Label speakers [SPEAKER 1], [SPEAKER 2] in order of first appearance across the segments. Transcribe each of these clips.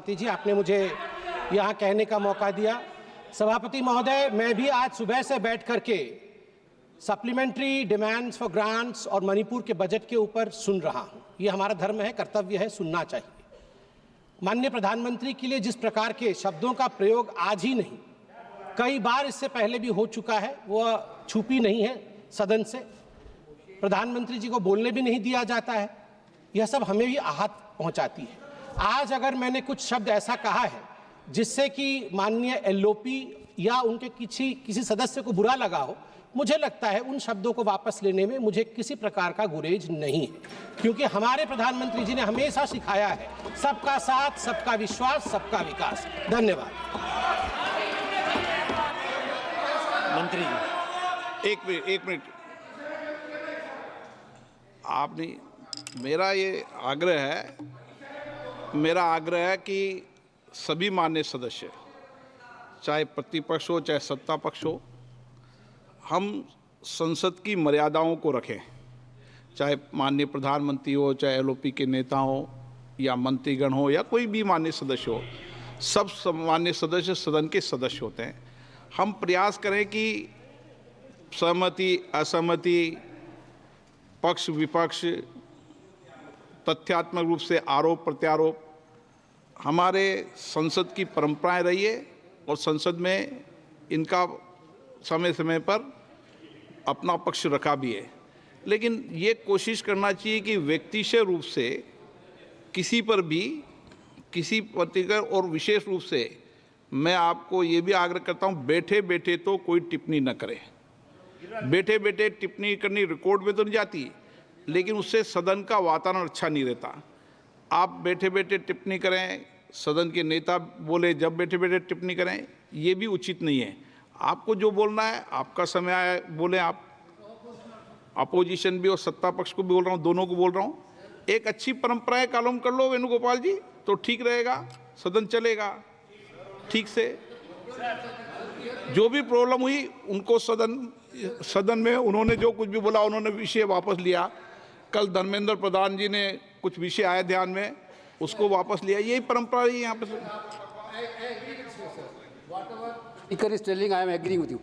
[SPEAKER 1] भारती जी, आपने मुझे यहाँ कहने का मौका दिया। सभापति महोदय, मैं भी आज सुबह से बैठ करके सप्लीमेंट्री डिमांड्स फॉर ग्रांट्स और मणिपुर के बजट के ऊपर सुन रहा हूँ। ये हमारा धर्म है, कर्तव्य है, सुनना चाहिए। माननीय प्रधानमंत्री के लिए जिस प्रकार के शब्दों का प्रयोग आज ही नहीं, कई बार इससे पहले भी हो चुका है, वह छुपी नहीं है सदन से। प्रधानमंत्री जी को बोलने भी नहीं दिया जाता है। यह सब हमें भी आहत पहुंचाती है। आज अगर मैंने कुछ शब्द ऐसा कहा है जिससे कि माननीय एलओपी या उनके किसी सदस्य को बुरा लगा हो, मुझे लगता है उन शब्दों को वापस लेने में मुझे किसी प्रकार का गुरेज नहीं है, क्योंकि हमारे प्रधानमंत्री जी ने हमेशा सिखाया है सबका साथ, सबका विश्वास, सबका विकास। धन्यवाद।
[SPEAKER 2] मंत्री जी,
[SPEAKER 3] एक मिनट। आपने मेरा आग्रह है कि सभी माननीय सदस्य, चाहे प्रतिपक्ष हो चाहे सत्ता पक्ष हो, हम संसद की मर्यादाओं को रखें। चाहे माननीय प्रधानमंत्री हो, चाहे एलओपी के नेता हो, या मंत्रीगण हो, या कोई भी माननीय सदस्य हो, सब माननीय सदस्य सदन के सदस्य होते हैं। हम प्रयास करें कि सहमति असहमति, पक्ष विपक्ष, तथ्यात्मक रूप से आरोप प्रत्यारोप, हमारे संसद की परंपराएं रही है और संसद में इनका समय समय पर अपना पक्ष रखा भी है। लेकिन ये कोशिश करना चाहिए कि व्यक्तिगत रूप से किसी पर भी, किसी पत्रिका, और विशेष रूप से मैं आपको ये भी आग्रह करता हूँ, बैठे बैठे तो कोई टिप्पणी न करे। बैठे बैठे टिप्पणी करनी रिकॉर्ड में तो नहीं जाती, लेकिन उससे सदन का वातावरण अच्छा नहीं रहता। आप बैठे बैठे टिप्पणी करें, सदन के नेता बोले जब बैठे बैठे टिप्पणी करें, ये भी उचित नहीं है। आपको जो बोलना है, आपका समय आया बोलें। आप अपोजिशन भी और सत्ता पक्ष को भी बोल रहा हूँ, दोनों को बोल रहा हूँ, एक अच्छी परंपराएं कायम कर लो वेणुगोपाल जी, तो ठीक रहेगा, सदन चलेगा ठीक से। जो भी प्रॉब्लम हुई उनको सदन में उन्होंने जो कुछ भी बोला, उन्होंने विषय वापस लिया। कल धर्मेंद्र प्रधान जी ने कुछ विषय आए ध्यान में, उसको वापस लिया। यही परंपरा है यहाँ पे।
[SPEAKER 4] Speaker is telling, I am agreeing with you.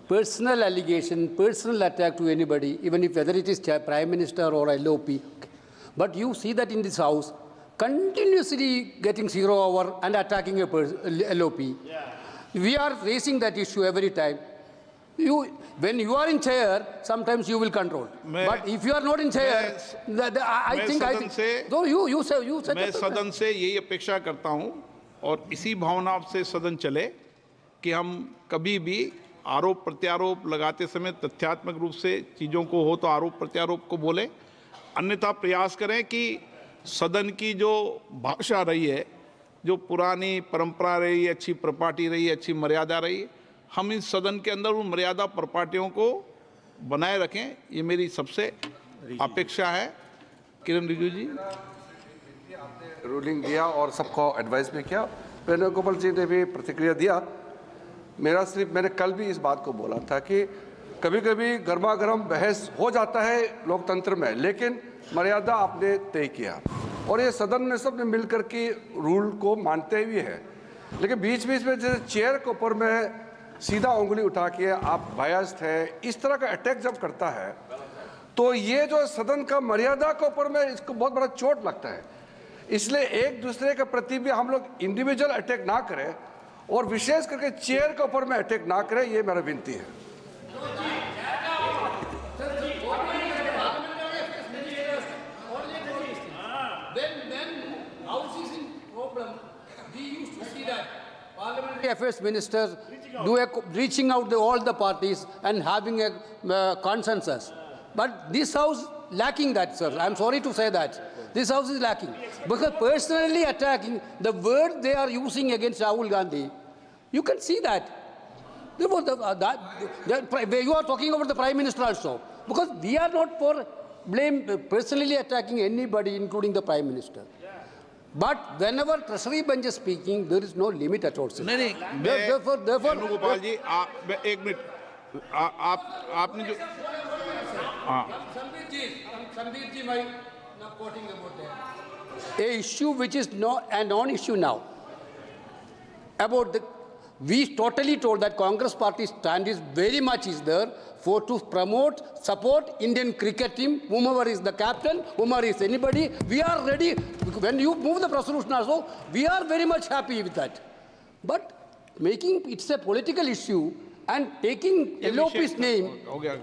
[SPEAKER 4] Personal allegation, personal attack to anybody, even if whether it is Prime Minister or LOP. But you see that in this House, continuously getting 0 hour and attacking a LOP. Yeah. We are raising that issue every time. When you are in chair, sometimes you will control. But if you are not in chair, I think. So you said.
[SPEAKER 3] मैं सदन से यही अपेक्षा करता हूँ और इसी भावना से सदन चले कि हम कभी भी आरोप प्रत्यारोप लगाते समय तथ्यात्मक रूप से चीज़ों को हो तो आरोप प्रत्यारोप को बोले, अन्यथा प्रयास करें कि सदन की जो भाषा रही है, जो पुरानी परंपरा रही है, अच्छी प्रपाटी रही है, अच्छी मर्यादा रही है, हम इस सदन के अंदर उन मर्यादा प्रपाटियों को बनाए रखें। ये मेरी सबसे अपेक्षा है। किरण रिजिजू जी,
[SPEAKER 5] रूलिंग दिया और सबको एडवाइस भी किया। वेणुगोपाल जी ने भी प्रतिक्रिया दिया। मैंने कल भी इस बात को बोला था कि कभी कभी गर्मा गर्म बहस हो जाता है लोकतंत्र में, लेकिन मर्यादा आपने तय किया और ये सदन में सबने मिलकर के रूल को मानते हुए है। लेकिन बीच बीच में जैसे चेयर के ऊपर में सीधा उंगली उठा के आप बायस्ड है, इस तरह का अटैक जब करता है तो ये जो सदन का मर्यादा के ऊपर में इसको बहुत बड़ा चोट लगता है। इसलिए एक दूसरे के प्रति भी हम लोग इंडिविजुअल अटैक ना करें और विशेष करके चेयर के ऊपर में अटैक ना करें, ये मेरा विनती है।
[SPEAKER 4] Parliamentary Affairs Minister reaching out to all the parties and having a consensus. But this House lacking that, sir. I'm sorry to say that. This House is lacking. Because personally attacking, the word they are using against Rahul Gandhi, you can see that. You are talking about the Prime Minister also. Because we are not for personally attacking anybody, including the Prime Minister. But whenever Treasury bench is speaking, there is no limit at all.
[SPEAKER 3] नहीं,
[SPEAKER 4] therefore,
[SPEAKER 3] Venugopal जी, एक minute, आपने जो
[SPEAKER 4] Sambir ji, not quoting about that. A issue which is a non-issue now. about the, we totally told that Congress party stand is very much is there for to promote, support Indian cricket team, whomever is the captain, whomever is anybody, we are ready. When you move the resolution also, we are very much happy with that. But making it's a political issue and taking LOP's name,
[SPEAKER 3] हो गया।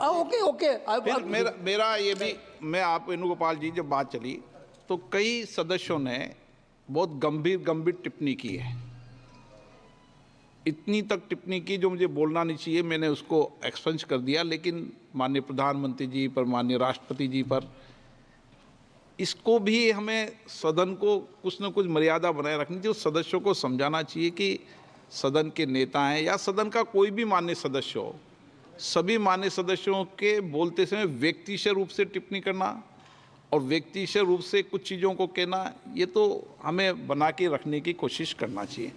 [SPEAKER 4] okay.
[SPEAKER 3] फिर मेरा ये भी, मैं आप वेणुगोपाल जी जब बात चली तो कई सदस्यों ने बहुत गंभीर टिप्पणी की है। इतनी तक टिप्पणी की जो मुझे बोलना नहीं चाहिए, मैंने उसको एक्सपेंस कर दिया, लेकिन माननीय प्रधानमंत्री जी पर, माननीय राष्ट्रपति जी पर, इसको भी हमें सदन को कुछ न कुछ मर्यादा बनाए रखनी चाहिए। सदस्यों को समझाना चाहिए कि सदन के नेता हैं या सदन का कोई भी मान्य सदस्य हो, सभी मान्य सदस्यों के बोलते समय व्यक्तिशः रूप से टिप्पणी करना और व्यक्तिशः रूप से कुछ चीज़ों को कहना, ये तो हमें बना के रखने की कोशिश करना चाहिए।